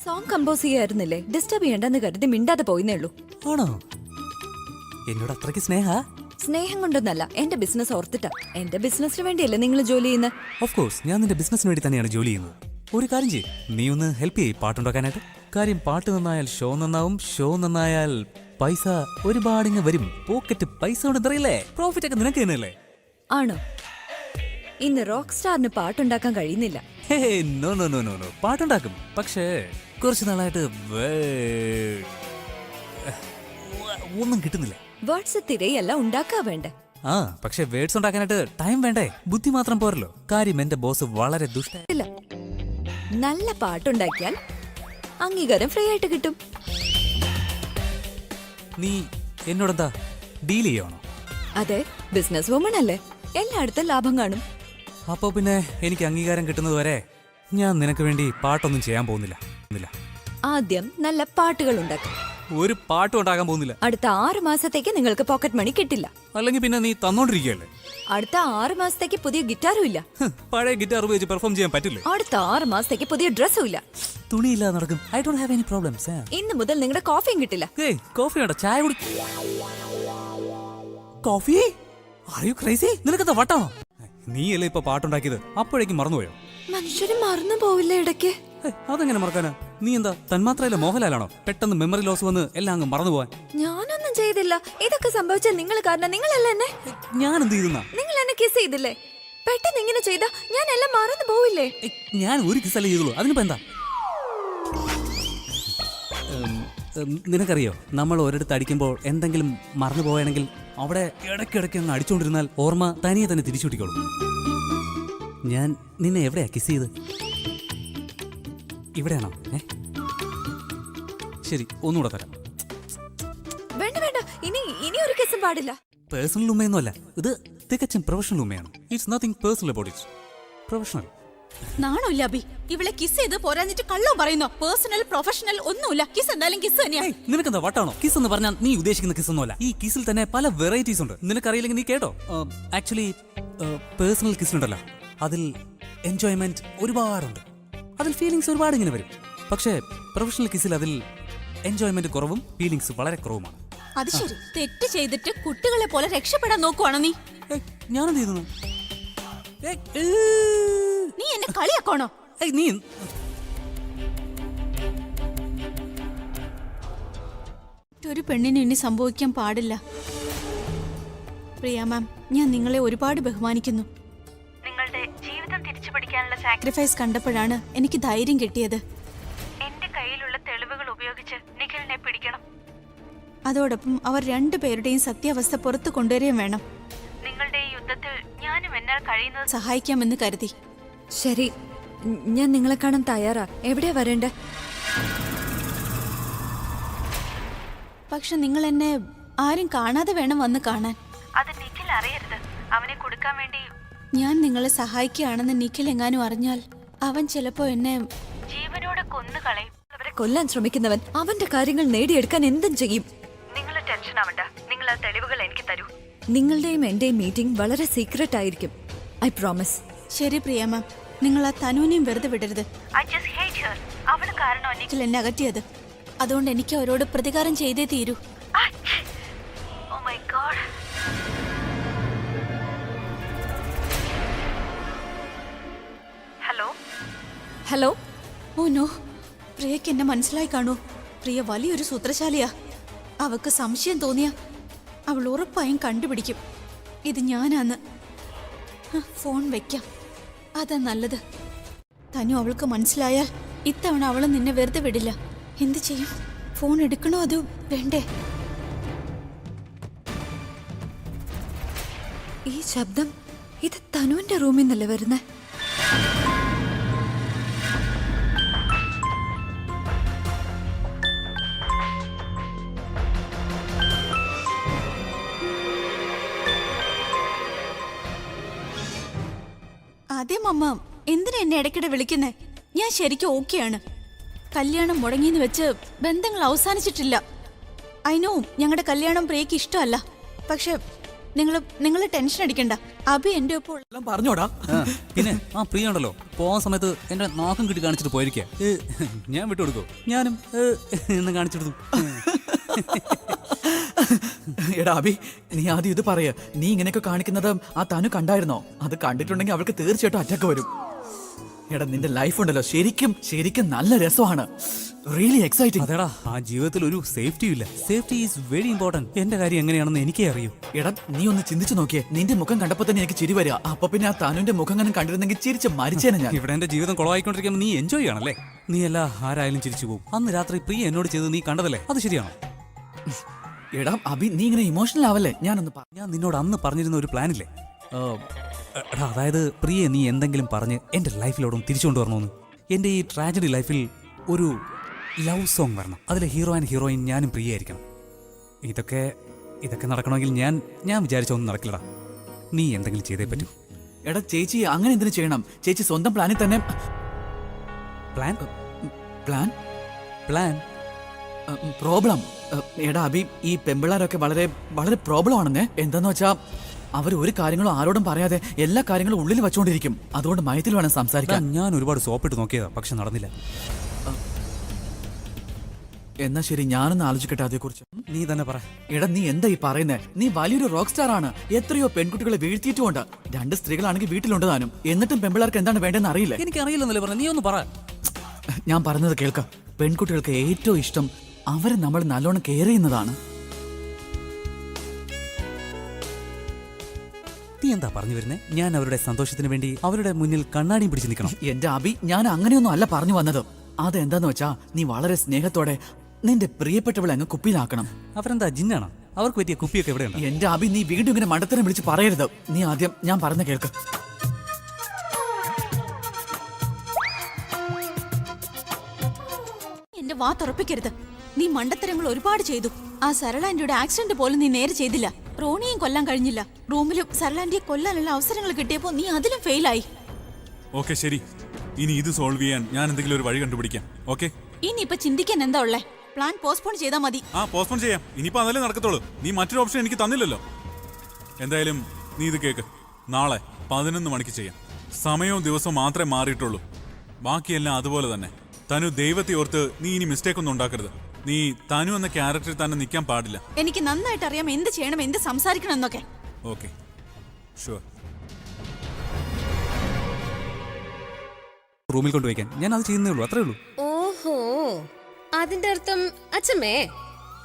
B: സോങ് കമ്പോസ് ചെയ്യായിരുന്നില്ലേ? ഡിസ്റ്റർബ് ചെയ്യണ്ടെന്ന് കരുതി മിണ്ടാതെ പോയിന്നേ ഉള്ളൂ.
I: ആണോ? എന്നോട് അത്രയ്ക്ക് സ്നേഹ?
B: സ്നേഹം കൊണ്ടൊന്നല്ല, എന്റെ ബിസിനസ് ഓർത്തിട്ടാ. എന്റെ ബിസിനസിന് വേണ്ടിയല്ലേ നിങ്ങൾ ജോലി ചെയ്യുന്നത്?
I: ഓഫ് കോഴ്സ്, ഞാൻ നിന്റെ ബിസിനസ്സിന് വേണ്ടി തന്നെയാണ് ജോലി ചെയ്യുന്നത്. ഒരു കാര്യം ചെയ്യ്, നീ ഒന്ന് ഹെൽപ്പ് ചെയ്യ് പാട്ടുണ്ടാക്കാനായിട്ട്. കാര്യം പാട്ട് നന്നായാൽ ഷോ നന്നാവും, ഷോ നന്നായാൽ പൈസ ഒരുപാടിങ്ങ് വരും. പോക്കറ്റ് പൈസ കൊണ്ട് എന്തറിയില്ലേ? പ്രോഫിറ്റ് ഒക്കെ നിനക്ക് തന്നെയല്ലേ?
B: ആണോ? ഇന്ന് റോക്ക് സ്റ്റാറിന് പാട്ടുണ്ടാക്കാൻ കഴിയുന്നില്ല.
I: No no no no no, പാട്ടുണ്ടാക്കും. പക്ഷേ കുറച്ച് നാളായിട്ട് ഒന്നും കിട്ടുന്നില്ല.
B: വേർഡ്സ് തിരയല്ല ഉണ്ടാക്കാ വേണ്ടേ?
I: ആ, പക്ഷെ വേർഡ്സ് ഉണ്ടാക്കാനായിട്ട് ടൈം വേണ്ടേ? ബുദ്ധി മാത്രം പോരല്ലോ. കാര്യം എന്റെ ബോസ് വളരെ ദുഷ്ട.
B: ഇല്ല, നല്ല പാട്ടുണ്ടാക്കിയാൽ അംഗീകാരം ഫ്രീ ആയിട്ട് കിട്ടും.
I: നീ എന്നോടെന്താ ഡീൽ ചെയ്യണോ?
B: അതെ, ബിസിനസ് വുമൺ അല്ലേ, എല്ലായിടത്തും ലാഭം കാണും.
I: അപ്പോ പിന്നെ എനിക്ക് അംഗീകാരം കിട്ടുന്നത് വരെ ഞാൻ നിനക്ക് വേണ്ടി പാട്ടൊന്നും ചെയ്യാൻ പോകുന്നില്ല.
B: ആദ്യം നല്ല പാട്ടുകൾ ഉണ്ടാക്കും.
I: ഒരു പാട്ടും ഉണ്ടാക്കാൻ പോകുന്നില്ല.
B: അടുത്ത 6 മാസത്തേക്ക് നിങ്ങൾക്ക് പോക്കറ്റ് മണി കിട്ടില്ല.
I: അല്ലെങ്കിൽ പിന്നെ നീ തന്നോണ്ടിരിക്കുകയല്ലേ?
B: അടുത്ത 6 മാസത്തേക്ക് പുതിയ ഗിറ്റാറും ഇല്ല.
I: പഴയ ഗിറ്റാർ ഉപയോഗിച്ച് പെർഫോം ചെയ്യാൻ പറ്റില്ലേ?
B: അടുത്ത 6 മാസത്തേക്ക് പുതിയ ഡ്രസ്സും ഇല്ല.
I: തുണിയില്ലാതെ നടക്കും. I don't have any problems.
B: ഇന്ന് മുതൽ നിങ്ങളുടെ കോഫിയും കിട്ടില്ല.
I: ഏയ്, കോഫി വേണ്ട, ചായ കുടി. കോഫി? Are you crazy? നിനക്കെന്താ വട്ടാണോ? നീയല്ലേ ഇപ്പൊ പാട്ടുണ്ടാക്കിയത്, അപ്പോഴേക്കും മറന്നുപോയോ?
B: മനുഷ്യര് മറന്നു പോവില്ലേ ഇടയ്ക്ക്?
I: അതെങ്ങനെ മറക്കാനാ? നീ എന്താ തന്മാത്രയിലെ മോഹൻലാലാണോ? പെട്ടെന്ന് മെമ്മറി ലോസ് വന്ന് എല്ലാം അങ്ങ് മറന്നുപോവാൻ.
B: ഞാനൊന്നും ചെയ്തില്ല. ഇതൊക്കെ സംഭവിച്ച നിങ്ങൾ കാരണം. നിങ്ങളല്ല എന്നെ.
I: ഞാൻ എന്ത് ചെയ്തെന്നാ?
B: നിങ്ങൾ എന്നെ കിസ് ചെയ്തില്ലേ? പെട്ടെന്ന് ഇങ്ങനെ ചെയ്താ ഞാൻ എല്ലാം മറന്നു പോവില്ലേ?
I: ഞാൻ ഒരു കിസല്ലേ ചെയ്തുള്ളൂ, അതിനിപ്പോ എന്താ? നിനക്കറിയോ, നമ്മൾ ഒരിടത്ത് അടിക്കുമ്പോൾ എന്തെങ്കിലും മറന്നു പോയാണെങ്കിൽ അവിടെ ഇടയ്ക്കിടയ്ക്ക് അങ്ങ് അടിച്ചുകൊണ്ടിരുന്നാൽ ഓർമ്മ തനിയെ തന്നെ തിരിച്ചു കിട്ടിക്കോളും. ഞാൻ നിന്നെ എവിടെയാ കിസ് ചെയ്ത്? ഇവിടെയാണോ? ശരി, ഒന്നുകൂടെ തരാം.
B: വേണ്ട വേണ്ട, ഇനി ഒരു കിസും പാടില്ല.
I: പേഴ്സണൽ ഉമ്മയൊന്നുമല്ല, ഇത് തികച്ചും പ്രൊഫഷണൽ ഉമ്മയാണ്. It's nothing personal about it. Professional.
H: നാണമില്ല അബി, ഇവളെ കിസ് ചെയ്ത് പോരാഞ്ഞിട്ട് കള്ളോ പറയുന്നോ? പേഴ്സണൽ പ്രൊഫഷണൽ ഒന്നുമില്ല. കിസ് എന്തായാലും കിസ് തന്നെയാ.
I: നിനക്കെന്താ വട്ടാണോ? കിസ് എന്ന് പറഞ്ഞാൽ നീ ഉദ്ദേശിക്കുന്ന കിസ് ഒന്നുമല്ല. ഈ കിസിൽ തന്നെ പല വെറൈറ്റീസ് ഉണ്ട്. നിനക്കറിയില്ലെങ്കിൽ നീ കേട്ടോ. ആക്ച്വലി പേഴ്സണൽ കിസ് ഉണ്ടല്ലോ, അതിൽ എൻജോയ്മെന്റ് ഒരുപാടുണ്ട്. അതിൽ ഫീലിങ്സ് ഒരുപാട് ഇങ്ങനെ വരും. പക്ഷേ പ്രൊഫഷണൽ കിസിൽ അതിൽ എൻജോയ്മെന്റ് കുറവും ഫീലിങ്സ് വളരെ കുറവുമാണ്.
H: അത് ശരി. തെറ്റ് ചെയ്തിട്ട് കുട്ടികളെ പോലെ രക്ഷപ്പെടാൻ നോക്കുവാണോ നീ?
I: ഞാനെന്ത് ചെയ്യുന്നു?
H: നീ എന്നെ കളിയാക്കണോ?
I: നീ
H: ഒരു പെണ്ണിന് ഇനി സംഭവിക്കാൻ പാടില്ല. പ്രിയ മാം, ഞാൻ നിങ്ങളെ ഒരുപാട് ബഹുമാനിക്കുന്നു. നിങ്ങളുടെ ജീവിതം തിരിച്ചു പിടിക്കാനുള്ള സാക്രിഫൈസ് കണ്ടപ്പോഴാണ് എനിക്ക് ധൈര്യം കിട്ടിയത്. എന്റെ കയ്യിലുള്ള തെളിവുകൾ ഉപയോഗിച്ച് നിഖിലിനെ പിടിക്കണം. അതോടൊപ്പം അവർ രണ്ടുപേരുടെയും സത്യാവസ്ഥ പുറത്തു കൊണ്ടുവരികയും വേണം. നിങ്ങളുടെ ഈ യുദ്ധത്തിൽ ഞാനും എന്നാൽ കഴിയുന്നത് സഹായിക്കാമെന്ന് കരുതി.
B: ശരി, ഞാൻ നിങ്ങളെ കാണാൻ തയ്യാറാ. എവിടെയാ വരണ്ടേ?
H: പക്ഷെ നിങ്ങൾ എന്നെ ആരും കാണാതെ വേണം വന്ന് കാണാൻ.
K: അത് നിഖിൽ അറിയരുത്. അവനെ കൊടുക്കാൻ വേണ്ടി
H: ഞാൻ നിങ്ങളെ സഹായിക്കുകയാണെന്ന് നിഖിൽ എങ്ങാനും അറിഞ്ഞാൽ അവൻ ചിലപ്പോ എന്നെ
K: ജീവനോടെ കൊന്നുകളയും.
B: കൊല്ലാൻ ശ്രമിക്കുന്നവൻ അവന്റെ കാര്യങ്ങൾ നേടിയെടുക്കാൻ എന്തും ചെയ്യും.
K: നിങ്ങൾ ടെൻഷൻ ആവണ്ട. നിങ്ങൾ ആ തെളിവുകൾ എനിക്ക് തരൂ.
B: നിങ്ങളുടെയും എന്റെയും മീറ്റിംഗ് വളരെ സീക്രട്ട് ആയിരിക്കും. I promise.
H: ശരി പ്രിയ മാം, നിങ്ങൾ ആ തനുവിനെയും വെറുതെ വിടരുത്.
K: I just hate her. അവള് കാരണം
H: നിഖിൽ എന്നെ അകറ്റിയത്. അതുകൊണ്ട് എനിക്ക് അവരോട് പ്രതികാരം ചെയ്തേ തീരൂ.
K: Oh my God. Hello
B: hello.
H: Oh no, പ്രിയക്ക് എന്നെ മനസ്സിലായി കാണൂ. പ്രിയ വലിയൊരു സൂത്രശാലിയാ. അവക്ക് സംശയം തോന്നിയ അവൾ ഉറപ്പായും കണ്ടുപിടിക്കും ഇത് ഞാനാന്ന്. ഫോൺ വെക്കാം, അതാ നല്ലത്. തനു അവൾക്ക് മനസ്സിലായാൽ ഇത്തവണ അവള് നിന്നെ വെറുതെ വിടില്ല. എന്ത് ചെയ്യും? ഫോൺ എടുക്കണോ അതോ വേണ്ടേ?
B: ഈ ശബ്ദം ഇത് തനുവിന്റെ റൂമിൽ നിന്നല്ലേ വരുന്നേ?
H: അതെ മമ്മ, എന്തിനാ എന്നെ ഇടയ്ക്കിടെ വിളിക്കുന്നേ? ഞാൻ ശരിക്കും ഓക്കെയാണ്. കല്യാണം മുടങ്ങിയെന്ന് വെച്ച് ബന്ധങ്ങൾ അവസാനിച്ചിട്ടില്ല. അതിനോ ഞങ്ങളുടെ കല്യാണം പ്രിയക്ക് ഇഷ്ടമല്ല. പക്ഷെ നിങ്ങൾ ടെൻഷൻ അടിക്കണ്ട. അഭി എന്റെ ഒപ്പം
C: എല്ലാം പറഞ്ഞോടാ.
I: പിന്നെ ആ പ്രിയ ഉണ്ടല്ലോ, പോകാൻ സമയത്ത് എന്റെ നാക്കം കിട്ടി കാണിച്ചിട്ട് പോയിരിക്കുക. ഞാൻ വിട്ടുകൊടുക്കോ? ഞാനും എന്ന് കാണിച്ചെടുത്തു.
C: എടാ അഭി, നീ ആദ്യം ഇത് പറയ. നീ ഇങ്ങനെയൊക്കെ കാണിക്കുന്നത് ആ തനു കണ്ടായിരുന്നോ? അത് കണ്ടിട്ടുണ്ടെങ്കിൽ അവൾക്ക് തീർച്ചയായിട്ടും അറ്റാക്ക് വരും. എടാ നിന്റെ ലൈഫ് ഉണ്ടല്ലോ ശരിക്കും നല്ല രസമാണ്. Really exciting.
I: അതെടാ, ആ ജീവിതത്തിൽ ഒരു സേഫ്റ്റി ഇല്ല. Safety is very important. എന്റെ കാര്യം എങ്ങനെയാണെന്ന് എനിക്കേ അറിയൂ.
C: എടാ നീ ഒന്ന് ചിന്തിച്ചു നോക്കിയേ. നിന്റെ മുഖം കണ്ടപ്പോ തന്നെ എനിക്ക് ചിരി വരിക. അപ്പൊ പിന്നെ ആ തനുവിന്റെ മുഖം അങ്ങനെ കണ്ടിരുന്നെങ്കിൽ ചിരിച്ച് മരിച്ചേനെ ഞാൻ.
I: ഇവിടെ എന്റെ ജീവിതം കുളമായിക്കൊണ്ടിരിക്കുമ്പോൾ നീ എൻജോയ് ചെയ്യണല്ലേ? നീ എല്ലാ ആരായാലും ചിരിച്ചു പോകും. അന്ന് രാത്രി പ്രിയ എന്നോട് ചെയ്ത് നീ കണ്ടതല്ലേ? അത് ശരിയാണോ?
C: എടാ അഭി, നീ ഇങ്ങനെ ഇമോഷണൽ ആവല്ലേ. ഞാൻ
I: നിന്നോട് അന്ന് പറഞ്ഞിരുന്ന ഒരു പ്ലാനില്ലേ? എടാ, അതായത് പ്രിയ നീ എന്തെങ്കിലും പറഞ്ഞ് എന്റെ ലൈഫിലോടും തിരിച്ചുകൊണ്ട് വരണമെന്ന്. എന്റെ ഈ ട്രാജഡി ലൈഫിൽ ഒരു ലവ് സോങ് വരണം. അതിലെ ഹീറോ ആൻഡ് ഹീറോയിൻ ഞാനും പ്രിയ ആയിരിക്കണം. ഇതൊക്കെ നടക്കണമെങ്കിൽ ഞാൻ വിചാരിച്ചൊന്നും നടക്കില്ലടാ. നീ എന്തെങ്കിലും ചെയ്തേ പറ്റൂ.
C: എടാ ചേച്ചി, അങ്ങനെ എന്തിനു ചെയ്യണം? ചേച്ചി സ്വന്തം പ്ലാനിൽ തന്നെ. Plan problem. എടാ അഭി, ഈ പെമ്പിള്ളാരൊക്കെ വളരെ വളരെ പ്രോബ്ലം ആണെന്നേ. എന്താന്ന് വെച്ചാ അവർ ഒരു കാര്യങ്ങളും ആരോടും പറയാതെ എല്ലാ കാര്യങ്ങളും ഉള്ളിൽ വെച്ചോണ്ടിരിക്കും. അതുകൊണ്ട് മയത്തിൽ വേണം സംസാരിക്കാൻ.
I: ഞാൻ ഒരുപാട് സോപ്പിട്ട് നോക്കിയതാ, പക്ഷെ നടന്നില്ല.
C: എന്നാ ശരി, ഞാനൊന്ന് ആലോചിക്കട്ടെ അതേക്കുറിച്ച്.
I: നീ തന്നെ പറ.
C: എടാ നീ എന്താ ഈ പറയുന്നേ? നീ വലിയൊരു റോക്ക് സ്റ്റാർ ആണ്. എത്രയോ പെൺകുട്ടികളെ വീഴ്ത്തിയിട്ടുമുണ്ട്. 2 സ്ത്രീകളാണെങ്കിൽ വീട്ടിലുണ്ട് താനും. എന്നിട്ടും പെമ്പിള്ളാർക്ക് എന്താണ് വേണ്ടതെന്ന് അറിയില്ല.
I: എനിക്കറിയില്ലെന്നല്ലേ പറഞ്ഞ? നീ ഒന്ന് പറ.
C: ഞാൻ പറഞ്ഞത് കേൾക്കാം. പെൺകുട്ടികൾക്ക് ഏറ്റവും ഇഷ്ടം അവരെ നമ്മൾ നല്ലോണം കെയർ ചെയ്യുന്നതാണ്.
I: നീ എന്താ പറഞ്ഞു വരുന്നേ? ഞാൻ അവരുടെ സന്തോഷത്തിന് വേണ്ടി അവരുടെ മുന്നിൽ കണ്ണാടിയും പിടിച്ച് നിൽക്കണം?
C: എന്റെ അഭി, ഞാൻ അങ്ങനെയൊന്നും അല്ല പറഞ്ഞു വന്നത്. അതെന്താന്ന് വെച്ചാ നീ വളരെ സ്നേഹത്തോടെ നിന്റെ പ്രിയപ്പെട്ടവളെ അങ്ങ് കുപ്പിയിലാക്കണം.
I: അവരെന്താ ജിന്നാണോ? അവർക്ക് പറ്റിയ കുപ്പിയൊക്കെ എവിടെയുണ്ട്?
C: എന്റെ അഭി, നീ വീണ്ടും ഇങ്ങനെ മണ്ടത്തരം വിളിച്ച് പറയരുത്. നീ ആദ്യം ഞാൻ പറഞ്ഞ കേൾക്ക്.
H: എന്റെ വാ തുറപ്പിക്കരുത്. നീ മണ്ടത്തരങ്ങൾ ഒരുപാട് ചെയ്തു. ആ സരളാന്റിയുടെ ആക്സിഡന്റ് പോലും നീ നേരെ ചെയ്തില്ല. റോണിയും കൊല്ലാൻ കഴിഞ്ഞില്ല. റൂമിലും സരളാന്റിയെ കൊല്ലാനുള്ള അവസരങ്ങൾ കിട്ടിയപ്പോ നീ അതിലും ഫെയിലായി.
F: ഓക്കെ ശരി, ഇനി ഇത് സോൾവ് ചെയ്യാൻ ഞാൻ എന്തെങ്കിലും ഒരു വഴി കണ്ടുപിടിക്കാം. ഓക്കെ,
H: ഇനിയിപ്പൊ ചിന്തിക്കാൻ എന്താ ഉള്ളേ? പ്ലാൻ പോസ്റ്റ്പോൺ ചെയ്താൽ മതി.
F: പോസ്റ്റ്പോൺ ചെയ്യാം. ഇനിയിപ്പോ അതല്ലേ നടക്കത്തുള്ളൂ. നീ മറ്റൊരു ഓപ്ഷൻ എനിക്ക് തന്നില്ലല്ലോ. എന്തായാലും നീ ഇത് കേക്ക്. നാളെ 11 മണിക്ക് ചെയ്യാം. സമയവും ദിവസവും മാത്രമേ മാറിയിട്ടുള്ളൂ. ബാക്കിയെല്ലാം അതുപോലെ തന്നെ. തനു, ദൈവത്തെ ഓർത്ത് നീ ഇനി മിസ്റ്റേക്ക് ഒന്നും ഉണ്ടാക്കരുത്. നീ തനു എന്ന ക്യാരക്ടറിൽ തന്നെ നിൽക്കാൻ പാടില്ല.
H: എനിക്ക് നന്നായിട്ട് അറിയാം എന്ത് ചെയ്യണം, എന്ത് സംസാരിക്കണം എന്നൊക്കെ.
F: Okay, sure.
I: റൂമിൽ കൊണ്ടുവയ്ക്കാൻ ഞാൻ അത് ചെയ്യുന്നേ ഉള്ളൂ, അത്രേ ഉള്ളൂ.
D: ഓഹോ, അതിന്റെ അർത്ഥം അച്ഛമ്മേ,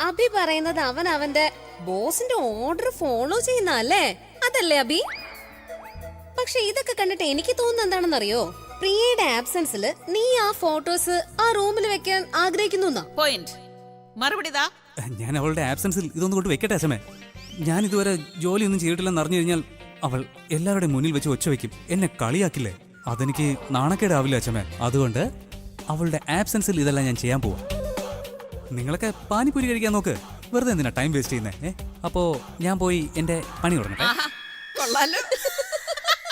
D: അഭി പറയുന്നത് അവൻ അവന്റെ ബോസിന്റെ ഓർഡർ ഫോളോ ചെയ്യുന്നല്ലേ? അതല്ലേ അഭി? പക്ഷെ ഇതൊക്കെ കണ്ടിട്ട് എനിക്ക് തോന്നുന്നത് എന്താണെന്നറിയോ? പ്രിയയുടെ ആബ്സെൻസിൽ നീ ആ ഫോട്ടോസ് ആ റൂമിൽ വെക്കാൻ ആഗ്രഹിക്കുന്നു.
E: പോയിന്റ്. മറുപടി താ.
I: ഞാൻ അവളുടെ ആബ്സെൻസിൽ ഇതൊന്നും കൊണ്ട് വെക്കട്ടെ അച്ഛമ്മേ? ഞാൻ ഇതുവരെ ജോലിയൊന്നും ചെയ്തിട്ടില്ലെന്ന് അറിഞ്ഞു കഴിഞ്ഞാൽ അവൾ എല്ലാവരുടെയും മുന്നിൽ വെച്ച് ഒച്ച വയ്ക്കും. എന്നെ കളിയാക്കില്ലേ? അതെനിക്ക് നാണക്കേടാവില്ല അച്ഛമ്മേ. അതുകൊണ്ട് അവളുടെ ആബ്സെൻസിൽ ഇതെല്ലാം ഞാൻ ചെയ്യാൻ പോവാം. നിങ്ങളൊക്കെ പാനിപ്പൂരി കഴിക്കാൻ നോക്ക്. വെറുതെ എന്തിനാ ടൈം വേസ്റ്റ് ചെയ്യുന്നേ? അപ്പോ ഞാൻ പോയി എന്റെ പണി തുടങ്ങട്ടെ.
E: കൊള്ളാലോ.